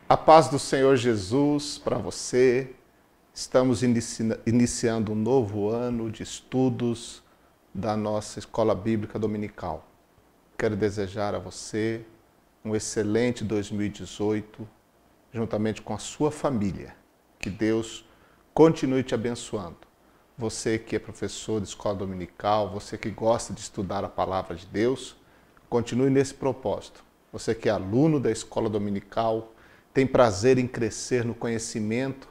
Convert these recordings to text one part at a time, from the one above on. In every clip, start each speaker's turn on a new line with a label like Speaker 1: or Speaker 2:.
Speaker 1: A paz do Senhor Jesus para você. Estamos iniciando um novo ano de estudos da nossa Escola Bíblica Dominical. Quero desejar a você um excelente 2018, juntamente com a sua família. Que Deus continue te abençoando. Você que é professor de escola dominical, você que gosta de estudar a palavra de Deus, continue nesse propósito. Você que é aluno da escola dominical, tem prazer em crescer no conhecimento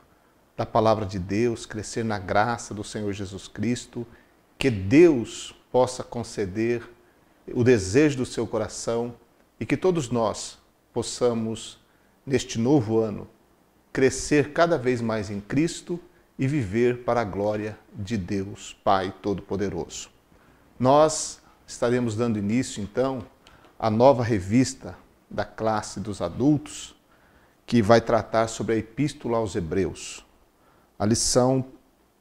Speaker 1: da palavra de Deus, crescer na graça do Senhor Jesus Cristo, que Deus possa conceder o desejo do seu coração e que todos nós possamos, neste novo ano, crescer cada vez mais em Cristo e viver para a glória de Deus, Pai Todo-Poderoso. Nós estaremos dando início, então, à nova revista da classe dos adultos, que vai tratar sobre a Epístola aos Hebreus. A lição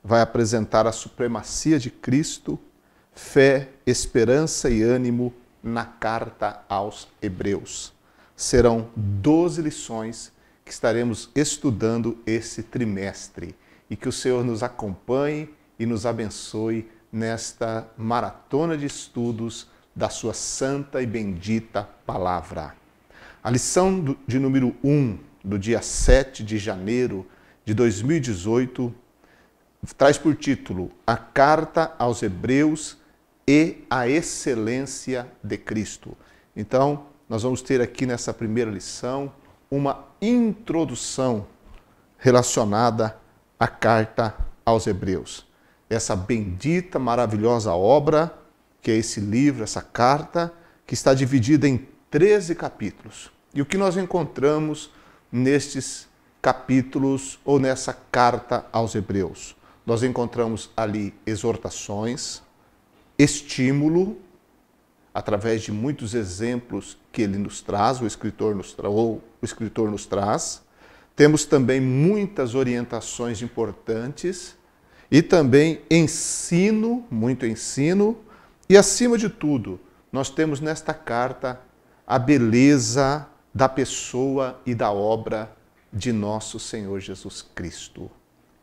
Speaker 1: vai apresentar a supremacia de Cristo, fé, esperança e ânimo na carta aos Hebreus. Serão 12 lições que estaremos estudando esse trimestre e que o Senhor nos acompanhe e nos abençoe nesta maratona de estudos da sua santa e bendita palavra. A lição de número 1, do dia 7 de janeiro de 2018, traz por título A Carta aos Hebreus e a Excelência de Cristo. Então, nós vamos ter aqui nessa primeira lição uma introdução relacionada à Carta aos Hebreus. Essa bendita, maravilhosa obra, que é esse livro, essa carta, que está dividida em 13 capítulos. E o que nós encontramos nestes capítulos ou nessa carta aos Hebreus? Nós encontramos ali exortações, estímulo, através de muitos exemplos que ele nos traz, o escritor nos traz. Temos também muitas orientações importantes e também ensino, muito ensino. E acima de tudo, nós temos nesta carta a beleza da pessoa e da obra de nosso Senhor Jesus Cristo.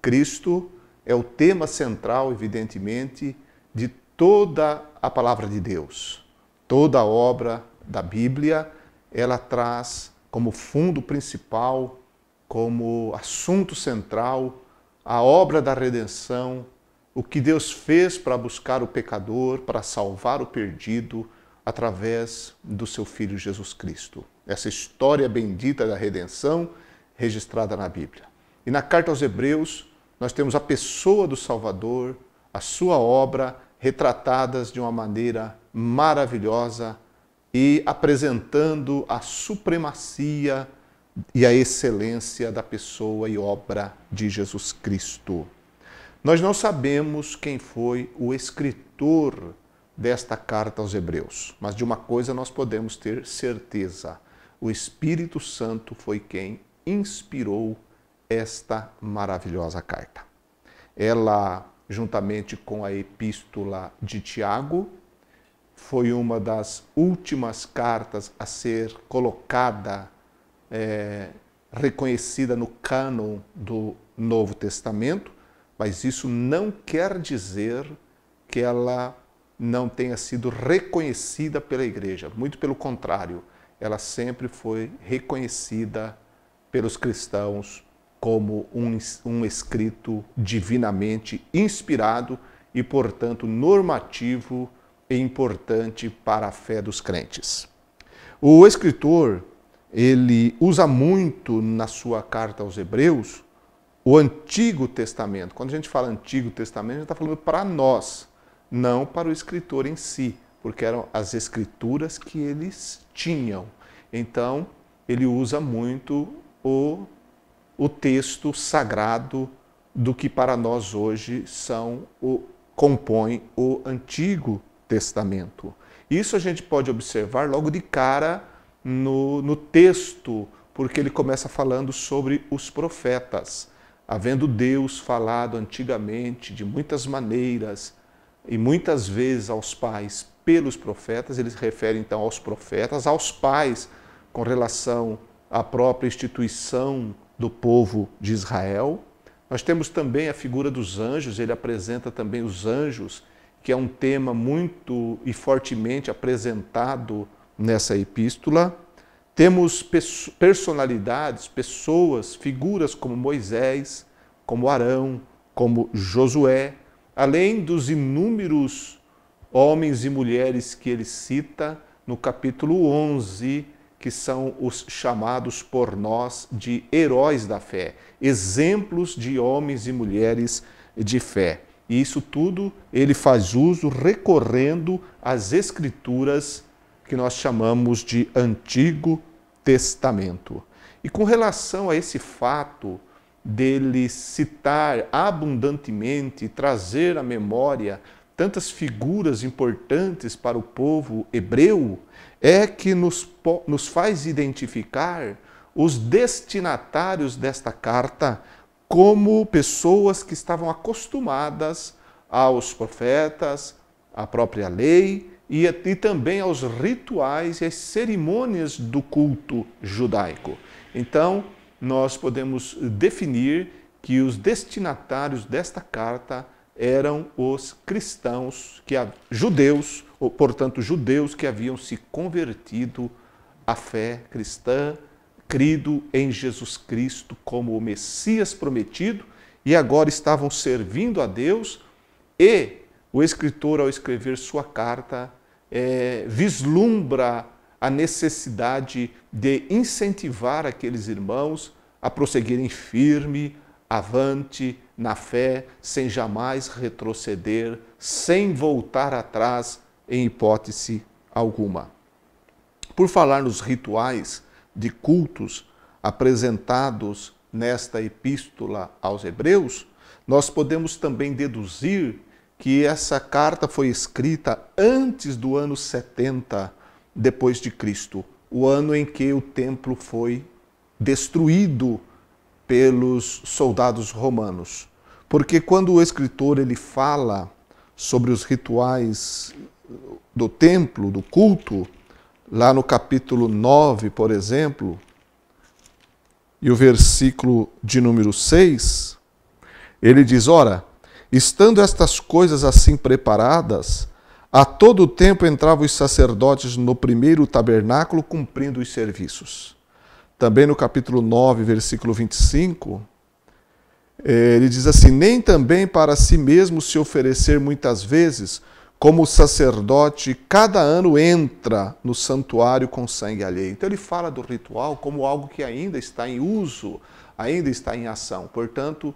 Speaker 1: Cristo é o tema central, evidentemente, de toda a palavra de Deus. Toda a obra da Bíblia, ela traz como fundo principal, como assunto central, a obra da redenção, o que Deus fez para buscar o pecador, para salvar o perdido, através do seu Filho Jesus Cristo. Essa história bendita da redenção registrada na Bíblia. E na carta aos Hebreus, nós temos a pessoa do Salvador, a sua obra, retratadas de uma maneira maravilhosa e apresentando a supremacia e a excelência da pessoa e obra de Jesus Cristo. Nós não sabemos quem foi o escritor desta carta aos Hebreus, mas de uma coisa nós podemos ter certeza: o Espírito Santo foi quem inspirou esta maravilhosa carta. Ela, juntamente com a Epístola de Tiago, foi uma das últimas cartas a ser colocada, reconhecida no cânon do Novo Testamento, mas isso não quer dizer que ela não tenha sido reconhecida pela igreja. Muito pelo contrário, ela sempre foi reconhecida pelos cristãos como um escrito divinamente inspirado e, portanto, normativo e importante para a fé dos crentes. O escritor, ele usa muito na sua carta aos Hebreus o Antigo Testamento. Quando a gente fala Antigo Testamento, a gente está falando para nós, não para o escritor em si, porque eram as escrituras que eles tinham. Então, ele usa muito o texto sagrado do que para nós hoje compõe o Antigo Testamento. Isso a gente pode observar logo de cara no texto, porque ele começa falando sobre os profetas. Havendo Deus falado antigamente de muitas maneiras, e muitas vezes aos pais pelos profetas, ele se refere então aos profetas, aos pais com relação a própria instituição do povo de Israel. Nós temos também a figura dos anjos, ele apresenta também os anjos, que é um tema muito e fortemente apresentado nessa epístola. Temos personalidades, pessoas, figuras como Moisés, como Arão, como Josué, além dos inúmeros homens e mulheres que ele cita no capítulo 11, que são os chamados por nós de heróis da fé, exemplos de homens e mulheres de fé. E isso tudo ele faz uso recorrendo às Escrituras que nós chamamos de Antigo Testamento. E com relação a esse fato dele citar abundantemente, trazer à memória tantas figuras importantes para o povo hebreu, é que nos faz identificar os destinatários desta carta como pessoas que estavam acostumadas aos profetas, à própria lei e também aos rituais e às cerimônias do culto judaico. Então, nós podemos definir que os destinatários desta carta eram os cristãos, judeus, ou, portanto, judeus que haviam se convertido à fé cristã, crido em Jesus Cristo como o Messias prometido e agora estavam servindo a Deus. E o escritor, ao escrever sua carta, vislumbra a necessidade de incentivar aqueles irmãos a prosseguirem firme, avante, na fé, sem jamais retroceder, sem voltar atrás em hipótese alguma. Por falar nos rituais de cultos apresentados nesta epístola aos Hebreus, nós podemos também deduzir que essa carta foi escrita antes do ano 70 depois de Cristo, o ano em que o templo foi destruído pelos soldados romanos. Porque quando o escritor ele fala sobre os rituais do templo, do culto, lá no capítulo 9, por exemplo, e o versículo de número 6, ele diz: ora, estando estas coisas assim preparadas, a todo tempo entravam os sacerdotes no primeiro tabernáculo cumprindo os serviços. Também no capítulo 9, versículo 25, ele diz assim: nem também para si mesmo se oferecer muitas vezes, como o sacerdote cada ano entra no santuário com sangue alheio. Então ele fala do ritual como algo que ainda está em uso, ainda está em ação. Portanto,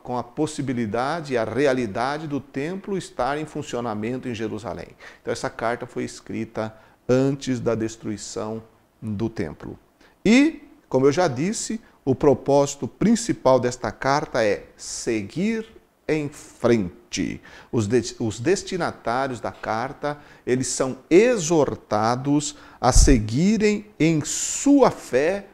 Speaker 1: com a possibilidade e a realidade do templo estar em funcionamento em Jerusalém. Então essa carta foi escrita antes da destruição do templo. E, como eu já disse, o propósito principal desta carta é seguir em frente. Os destinatários da carta, eles são exortados a seguirem em sua fé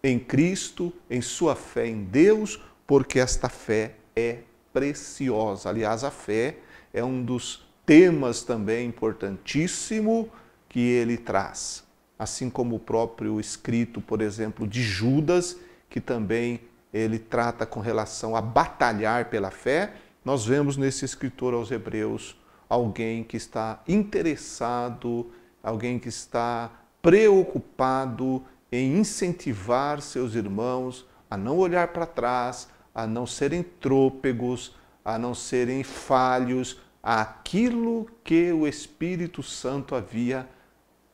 Speaker 1: em Cristo, em sua fé em Deus, porque esta fé é preciosa. Aliás, a fé é um dos temas também importantíssimo que ele traz. Assim como o próprio escrito, por exemplo, de Judas, que também ele trata com relação a batalhar pela fé, nós vemos nesse escritor aos Hebreus alguém que está interessado, alguém que está preocupado em incentivar seus irmãos a não olhar para trás, a não serem trôpegos, a não serem falhos, àquilo que o Espírito Santo havia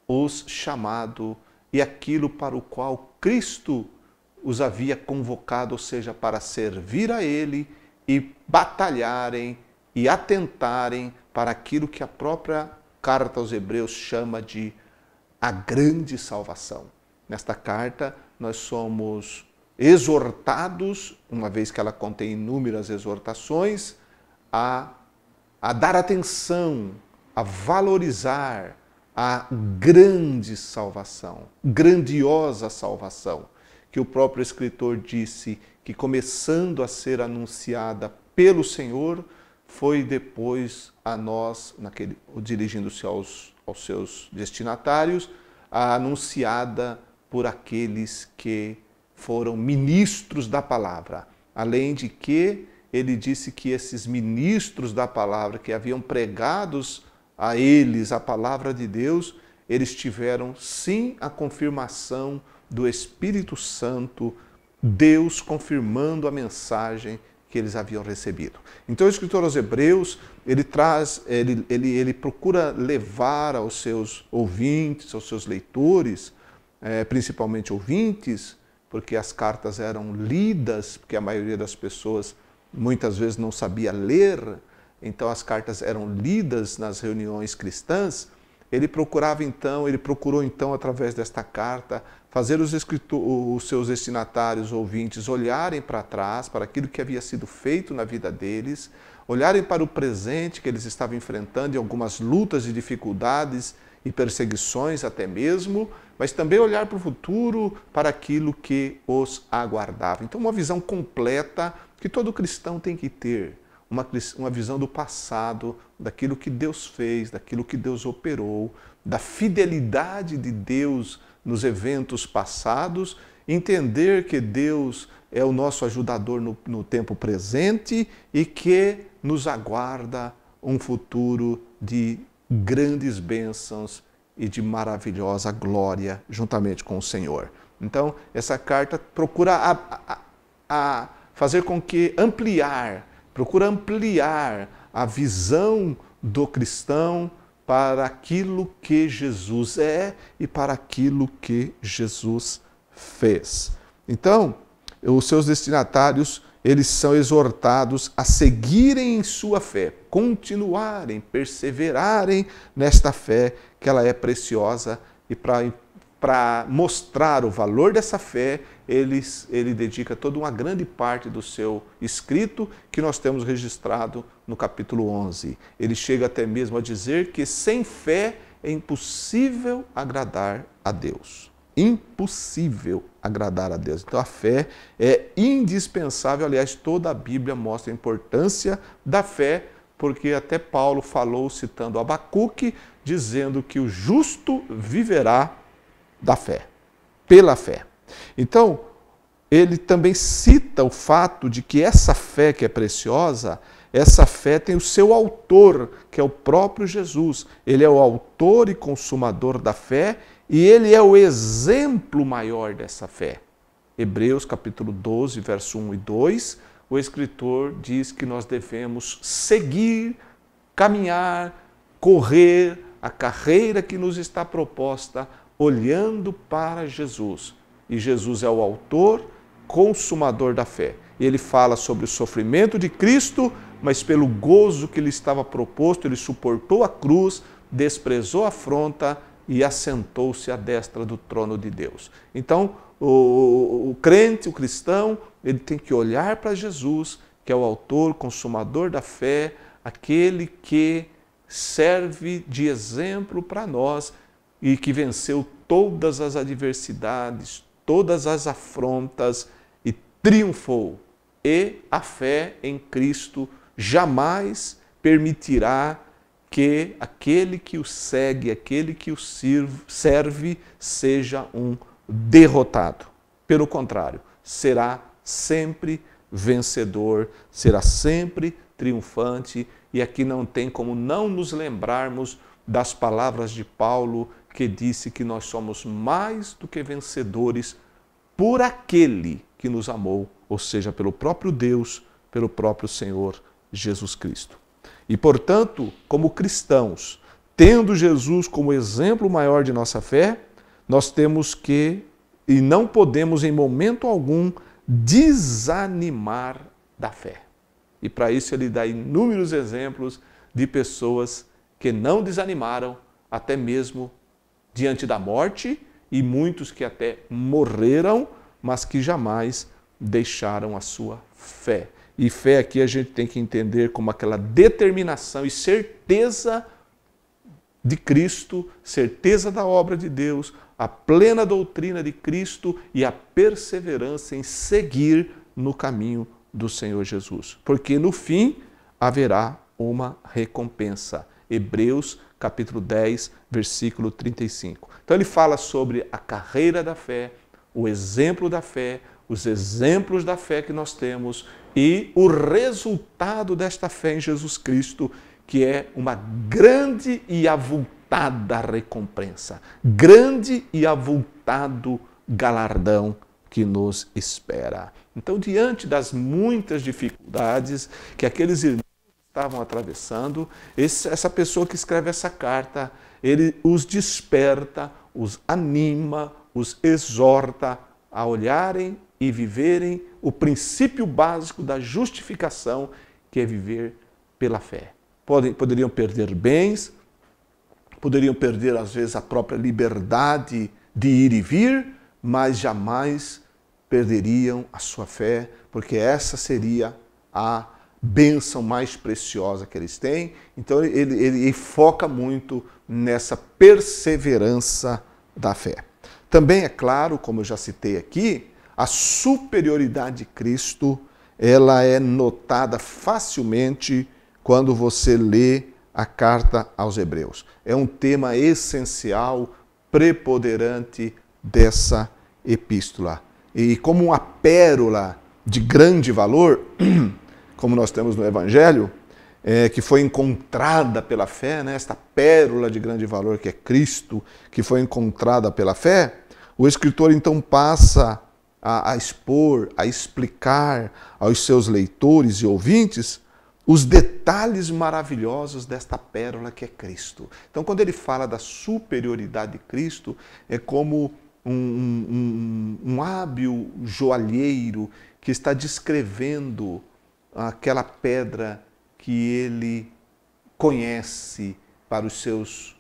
Speaker 1: os chamado e aquilo para o qual Cristo os havia convocado, ou seja, para servir a Ele e batalharem e atentarem para aquilo que a própria carta aos Hebreus chama de a grande salvação. Nesta carta, nós somos exortados, uma vez que ela contém inúmeras exortações, a dar atenção, a valorizar a grande salvação, grandiosa salvação, que o próprio escritor disse que, começando a ser anunciada pelo Senhor, foi depois a nós, dirigindo-se aos seus destinatários, anunciada por aqueles que foram ministros da palavra. Além de que ele disse que esses ministros da palavra que haviam pregados a eles a palavra de Deus, eles tiveram sim a confirmação do Espírito Santo, Deus confirmando a mensagem que eles haviam recebido. Então o escritor aos Hebreus, ele procura levar aos seus ouvintes, aos seus leitores, principalmente ouvintes, porque as cartas eram lidas, porque a maioria das pessoas muitas vezes não sabia ler, então as cartas eram lidas nas reuniões cristãs. Ele procurou então, através desta carta, fazer os seus destinatários, ouvintes, olharem para trás, para aquilo que havia sido feito na vida deles, olharem para o presente que eles estavam enfrentando, em algumas lutas e dificuldades e perseguições até mesmo, mas também olhar para o futuro, para aquilo que os aguardava. Então, uma visão completa que todo cristão tem que ter. Uma visão do passado, daquilo que Deus fez, daquilo que Deus operou, da fidelidade de Deus nos eventos passados, entender que Deus é o nosso ajudador no tempo presente e que nos aguarda um futuro de grandes bênçãos e de maravilhosa glória juntamente com o Senhor. Então, essa carta procura fazer com que procura ampliar a visão do cristão para aquilo que Jesus é e para aquilo que Jesus fez. Então, os seus destinatários, eles são exortados a seguirem em sua fé, continuarem, perseverarem nesta fé, que ela é preciosa, e para mostrar o valor dessa fé, ele dedica toda uma grande parte do seu escrito que nós temos registrado no capítulo 11. Ele chega até mesmo a dizer que sem fé é impossível agradar a Deus. Impossível agradar a Deus. Então a fé é indispensável. Aliás, toda a Bíblia mostra a importância da fé, porque até Paulo falou, citando Abacuque, dizendo que o justo viverá da fé, pela fé. Então, ele também cita o fato de que essa fé que é preciosa, essa fé tem o seu autor, que é o próprio Jesus. Ele é o autor e consumador da fé e ele é o exemplo maior dessa fé. Hebreus capítulo 12, verso 1 e 2, o escritor diz que nós devemos seguir, caminhar, correr a carreira que nos está proposta, olhando para Jesus. E Jesus é o autor, consumador da fé. Ele fala sobre o sofrimento de Cristo, mas pelo gozo que lhe estava proposto, ele suportou a cruz, desprezou a afronta e assentou-se à destra do trono de Deus. Então, o crente, o cristão, ele tem que olhar para Jesus, que é o autor, consumador da fé, aquele que serve de exemplo para nós, e que venceu todas as adversidades, todas as afrontas e triunfou. E a fé em Cristo jamais permitirá que aquele que o segue, aquele que o serve, seja um derrotado. Pelo contrário, será sempre vencedor, será sempre triunfante. E aqui não tem como não nos lembrarmos das palavras de Paulo, que disse que nós somos mais do que vencedores por aquele que nos amou, ou seja, pelo próprio Deus, pelo próprio Senhor Jesus Cristo. E, portanto, como cristãos, tendo Jesus como exemplo maior de nossa fé, nós temos que, e não podemos em momento algum, desanimar da fé. E para isso ele dá inúmeros exemplos de pessoas que não desanimaram, até mesmo diante da morte, e muitos que até morreram, mas que jamais deixaram a sua fé. E fé aqui a gente tem que entender como aquela determinação e certeza de Cristo, certeza da obra de Deus, a plena doutrina de Cristo e a perseverança em seguir no caminho do Senhor Jesus. Porque no fim haverá uma recompensa. Hebreus capítulo 10, versículo 35. Então ele fala sobre a carreira da fé, o exemplo da fé, os exemplos da fé que nós temos e o resultado desta fé em Jesus Cristo, que é uma grande e avultada recompensa, grande e avultado galardão que nos espera. Então, diante das muitas dificuldades que aqueles irmãos estavam atravessando, essa pessoa que escreve essa carta, ele os desperta, os anima, os exorta a olharem e viverem o princípio básico da justificação, que é viver pela fé. Poderiam perder bens, poderiam perder às vezes a própria liberdade de ir e vir, mas jamais perderiam a sua fé, porque essa seria a bênção mais preciosa que eles têm. Então ele foca muito nessa perseverança da fé. Também é claro, como eu já citei aqui, a superioridade de Cristo, ela é notada facilmente quando você lê a carta aos Hebreus. É um tema essencial, preponderante dessa epístola. E como uma pérola de grande valor, como nós temos no Evangelho, que foi encontrada pela fé, né? Esta pérola de grande valor que é Cristo, que foi encontrada pela fé, o escritor então passa a expor, a explicar aos seus leitores e ouvintes os detalhes maravilhosos desta pérola que é Cristo. Então, quando ele fala da superioridade de Cristo, é como um hábil joalheiro que está descrevendo aquela pedra que ele conhece para os seus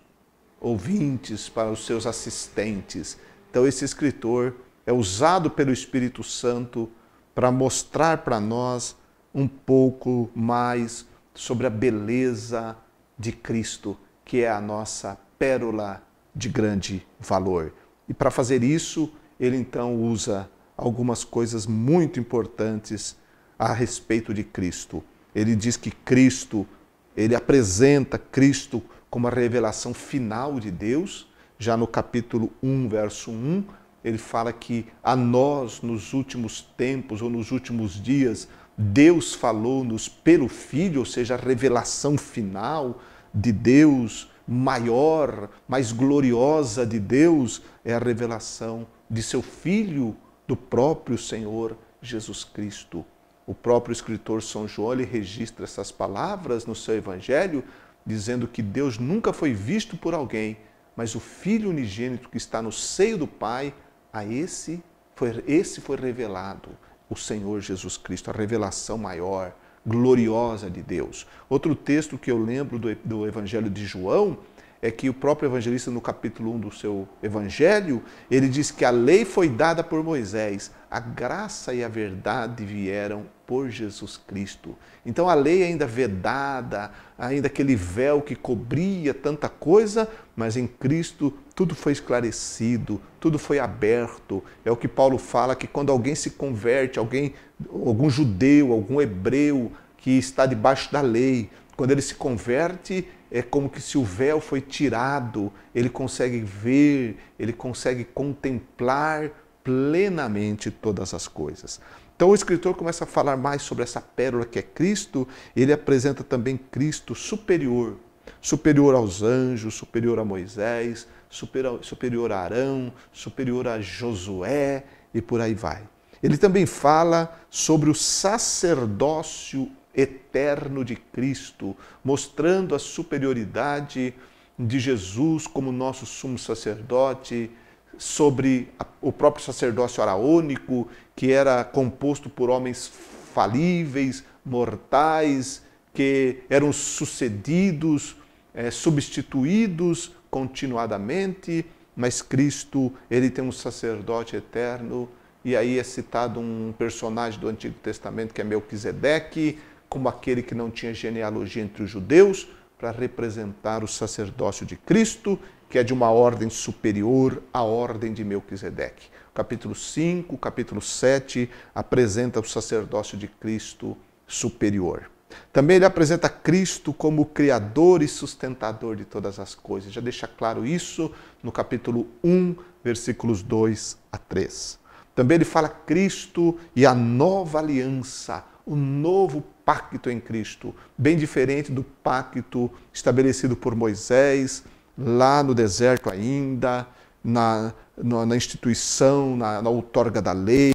Speaker 1: ouvintes, para os seus assistentes. Então, esse escritor é usado pelo Espírito Santo para mostrar para nós um pouco mais sobre a beleza de Cristo, que é a nossa pérola de grande valor. E para fazer isso, ele então usa algumas coisas muito importantes a respeito de Cristo. Ele diz que Cristo, ele apresenta Cristo como a revelação final de Deus. Já no capítulo 1, verso 1, ele fala que a nós, nos últimos tempos ou nos últimos dias, Deus falou-nos pelo Filho, ou seja, a revelação final de Deus, maior, mais gloriosa de Deus, é a revelação de seu Filho, do próprio Senhor Jesus Cristo. O próprio escritor São João, ele registra essas palavras no seu Evangelho, dizendo que Deus nunca foi visto por alguém, mas o Filho unigênito que está no seio do Pai, a esse foi revelado o Senhor Jesus Cristo, a revelação maior, gloriosa de Deus. Outro texto que eu lembro do Evangelho de João é que o próprio evangelista, no capítulo 1 do seu Evangelho, ele diz que a lei foi dada por Moisés, a graça e a verdade vieram por Jesus Cristo. Então a lei ainda vedada, ainda aquele véu que cobria tanta coisa, mas em Cristo tudo foi esclarecido, tudo foi aberto. É o que Paulo fala, que quando alguém se converte, algum judeu, algum hebreu que está debaixo da lei, quando ele se converte, é como que se o véu foi tirado, ele consegue ver, ele consegue contemplar plenamente todas as coisas. Então o escritor começa a falar mais sobre essa pérola que é Cristo, ele apresenta também Cristo superior, superior aos anjos, superior a Moisés, superior a Arão, superior a Josué e por aí vai. Ele também fala sobre o sacerdócio eterno de Cristo, mostrando a superioridade de Jesus como nosso sumo sacerdote, sobre o próprio sacerdócio araônico, que era composto por homens falíveis, mortais, que eram sucedidos, substituídos continuadamente, mas Cristo, ele tem um sacerdote eterno. E aí é citado um personagem do Antigo Testamento que é Melquisedeque, como aquele que não tinha genealogia entre os judeus, para representar o sacerdócio de Cristo, que é de uma ordem superior à ordem de Melquisedeque. O capítulo 5, o capítulo 7 apresenta o sacerdócio de Cristo superior. Também ele apresenta Cristo como o Criador e sustentador de todas as coisas. Já deixa claro isso no capítulo 1, versículos 2 a 3. Também ele fala Cristo e a nova aliança, o novo pacto em Cristo, bem diferente do pacto estabelecido por Moisés, lá no deserto ainda, na instituição, na outorga da lei,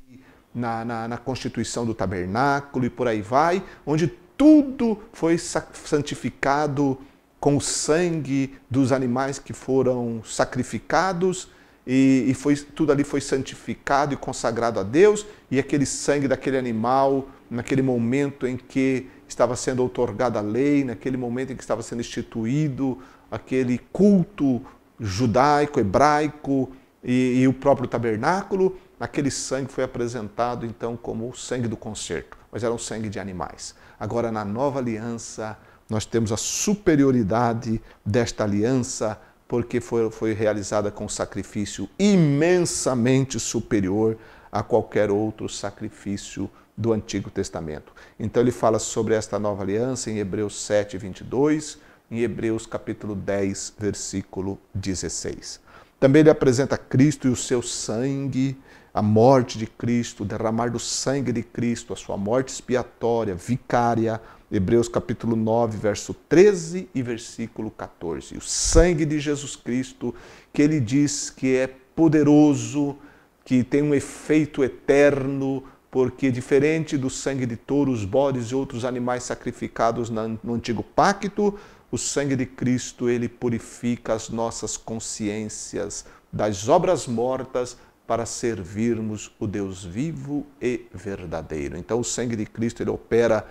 Speaker 1: na constituição do tabernáculo e por aí vai, onde tudo foi santificado com o sangue dos animais que foram sacrificados e tudo ali foi santificado e consagrado a Deus, e aquele sangue daquele animal, naquele momento em que estava sendo outorgada a lei, naquele momento em que estava sendo instituído aquele culto judaico, hebraico e o próprio tabernáculo, aquele sangue foi apresentado então como o sangue do concerto, mas era um sangue de animais. Agora, na nova aliança, nós temos a superioridade desta aliança, porque foi realizada com um sacrifício imensamente superior a qualquer outro sacrifício do Antigo Testamento. Então ele fala sobre esta nova aliança em Hebreus 7, 22, em Hebreus capítulo 10, versículo 16. Também ele apresenta Cristo e o seu sangue, a morte de Cristo, o derramar do sangue de Cristo, a sua morte expiatória, vicária, Hebreus capítulo 9, verso 13 e versículo 14. O sangue de Jesus Cristo, que ele diz que é poderoso, que tem um efeito eterno, porque diferente do sangue de touros, bodes e outros animais sacrificados no antigo pacto, o sangue de Cristo, ele purifica as nossas consciências das obras mortas para servirmos o Deus vivo e verdadeiro. Então o sangue de Cristo, ele opera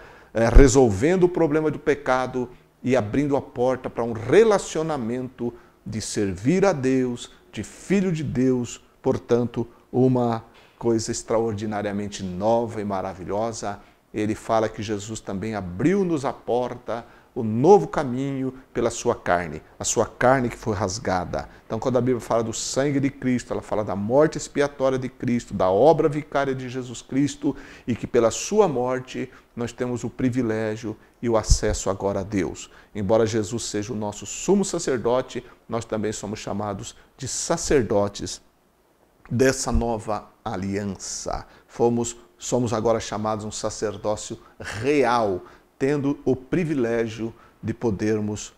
Speaker 1: resolvendo o problema do pecado e abrindo a porta para um relacionamento de servir a Deus, de filho de Deus, portanto, uma coisa extraordinariamente nova e maravilhosa. Ele fala que Jesus também abriu-nos a porta, o novo caminho pela sua carne, a sua carne que foi rasgada. Então, quando a Bíblia fala do sangue de Cristo, ela fala da morte expiatória de Cristo, da obra vicária de Jesus Cristo, e que pela sua morte nós temos o privilégio e o acesso agora a Deus. Embora Jesus seja o nosso sumo sacerdote, nós também somos chamados de sacerdotes dessa nova aliança. Somos agora chamados um sacerdócio real, tendo o privilégio de podermos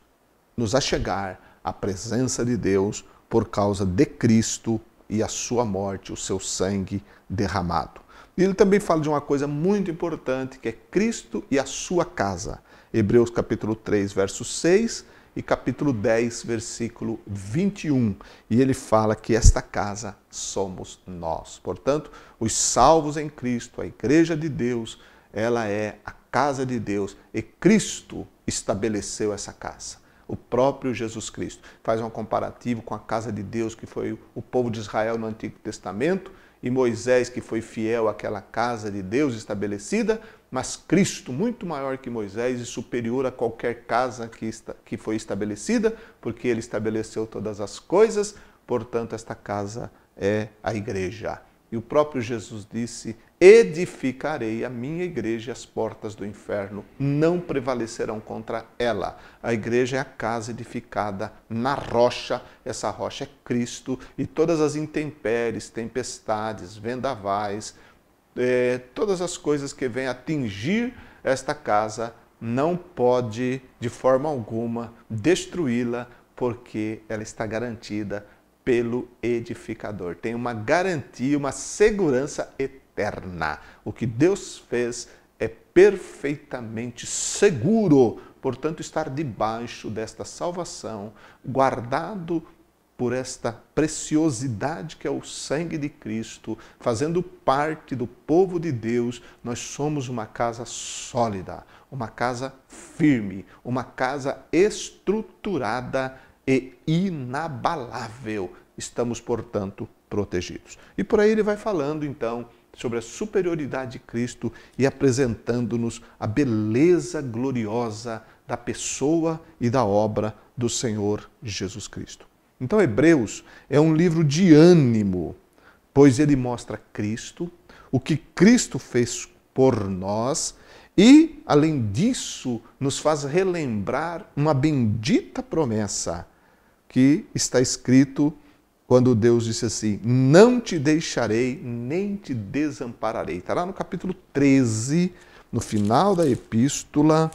Speaker 1: nos achegar à presença de Deus por causa de Cristo e a sua morte, o seu sangue derramado. E ele também fala de uma coisa muito importante, que é Cristo e a sua casa. Hebreus capítulo 3, verso 6 e capítulo 10, versículo 21. E ele fala que esta casa somos nós. Portanto, os salvos em Cristo, a igreja de Deus, ela é a casa de Deus, e Cristo estabeleceu essa casa. O próprio Jesus Cristo. Faz um comparativo com a casa de Deus, que foi o povo de Israel no Antigo Testamento, e Moisés, que foi fiel àquela casa de Deus estabelecida, mas Cristo, muito maior que Moisés e superior a qualquer casa que foi estabelecida, porque ele estabeleceu todas as coisas, portanto, esta casa é a igreja. E o próprio Jesus disse: edificarei a minha igreja e as portas do inferno não prevalecerão contra ela. A igreja é a casa edificada na rocha, essa rocha é Cristo, e todas as intempéries, tempestades, vendavais, todas as coisas que vêm atingir esta casa, não pode de forma alguma destruí-la, porque ela está garantida pelo edificador. Tem uma garantia, uma segurança eterna. O que Deus fez é perfeitamente seguro. Portanto, estar debaixo desta salvação, guardado por esta preciosidade que é o sangue de Cristo, fazendo parte do povo de Deus, nós somos uma casa sólida, uma casa firme, uma casa estruturada e inabalável. Estamos, portanto, protegidos. E por aí ele vai falando, então, sobre a superioridade de Cristo e apresentando-nos a beleza gloriosa da pessoa e da obra do Senhor Jesus Cristo. Então, Hebreus é um livro de ânimo, pois ele mostra Cristo, o que Cristo fez por nós E, além disso, nos faz relembrar uma bendita promessa que está escrito quando Deus disse assim: não te deixarei, nem te desampararei. Está lá no capítulo 13, no final da epístola,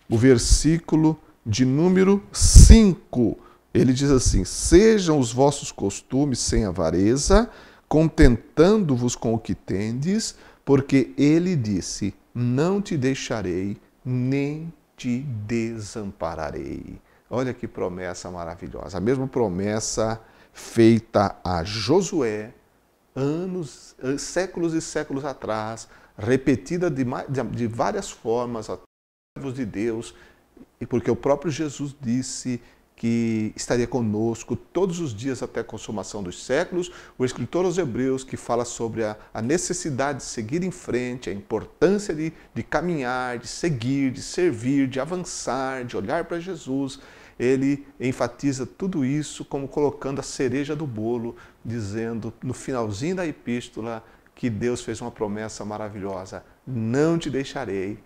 Speaker 1: o versículo de número 5. Ele diz assim: sejam os vossos costumes sem avareza, contentando-vos com o que tendes, porque ele disse: não te deixarei, nem te desampararei. Olha que promessa maravilhosa. A mesma promessa feita a Josué séculos e séculos atrás, repetida de várias formas aos servos de Deus, e porque o próprio Jesus disse que estaria conosco todos os dias até a consumação dos séculos. O escritor aos Hebreus, que fala sobre a necessidade de seguir em frente, a importância de caminhar, de seguir, de servir, de avançar, de olhar para Jesus, ele enfatiza tudo isso como colocando a cereja do bolo, dizendo no finalzinho da epístola que Deus fez uma promessa maravilhosa: não te deixarei,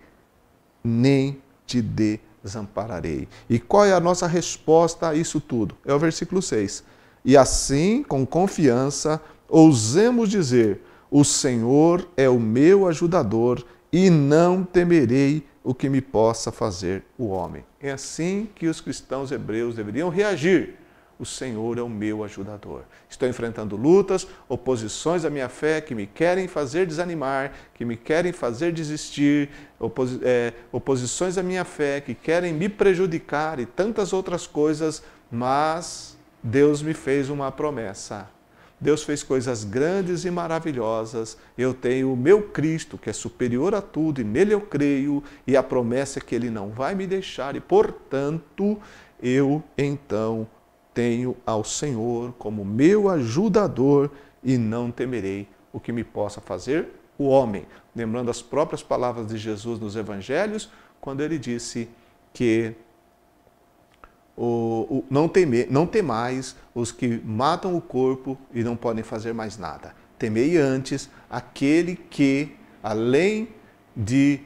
Speaker 1: nem te desampararei. E qual é a nossa resposta a isso tudo? É o versículo 6. E assim, com confiança, ousemos dizer: o Senhor é o meu ajudador e não temerei o que me possa fazer o homem. É assim que os cristãos hebreus deveriam reagir. O Senhor é o meu ajudador. Estou enfrentando lutas, oposições à minha fé que me querem fazer desanimar, que me querem fazer desistir, oposições à minha fé que querem me prejudicar e tantas outras coisas, mas Deus me fez uma promessa. Deus fez coisas grandes e maravilhosas. Eu tenho o meu Cristo, que é superior a tudo, e nele eu creio, e a promessa é que ele não vai me deixar, e portanto, eu então tenho ao Senhor como meu ajudador e não temerei o que me possa fazer o homem. Lembrando as próprias palavras de Jesus nos evangelhos, quando ele disse que não temais os que matam o corpo e não podem fazer mais nada. Temei antes aquele que, além de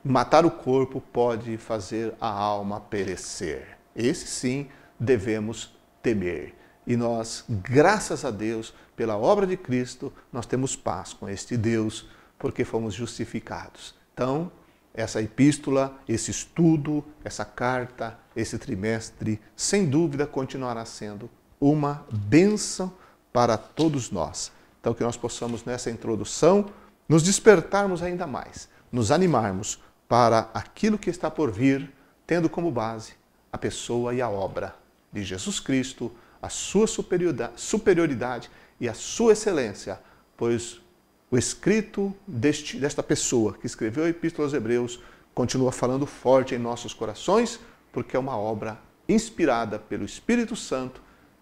Speaker 1: matar o corpo, pode fazer a alma perecer. Esse sim devemos temer. E nós, graças a Deus, pela obra de Cristo, nós temos paz com este Deus, porque fomos justificados. Então, essa epístola, esse estudo, essa carta, esse trimestre, sem dúvida continuará sendo uma bênção para todos nós. Então, que nós possamos, nessa introdução, nos despertarmos ainda mais, nos animarmos para aquilo que está por vir, tendo como base a pessoa e a obra de Jesus Cristo, a sua superioridade e a sua excelência, pois o escrito desta pessoa que escreveu a Epístola aos Hebreus continua falando forte em nossos corações, porque é uma obra inspirada pelo Espírito Santo,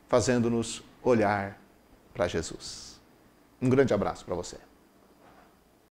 Speaker 1: fazendo-nos olhar para Jesus. Um grande abraço para você.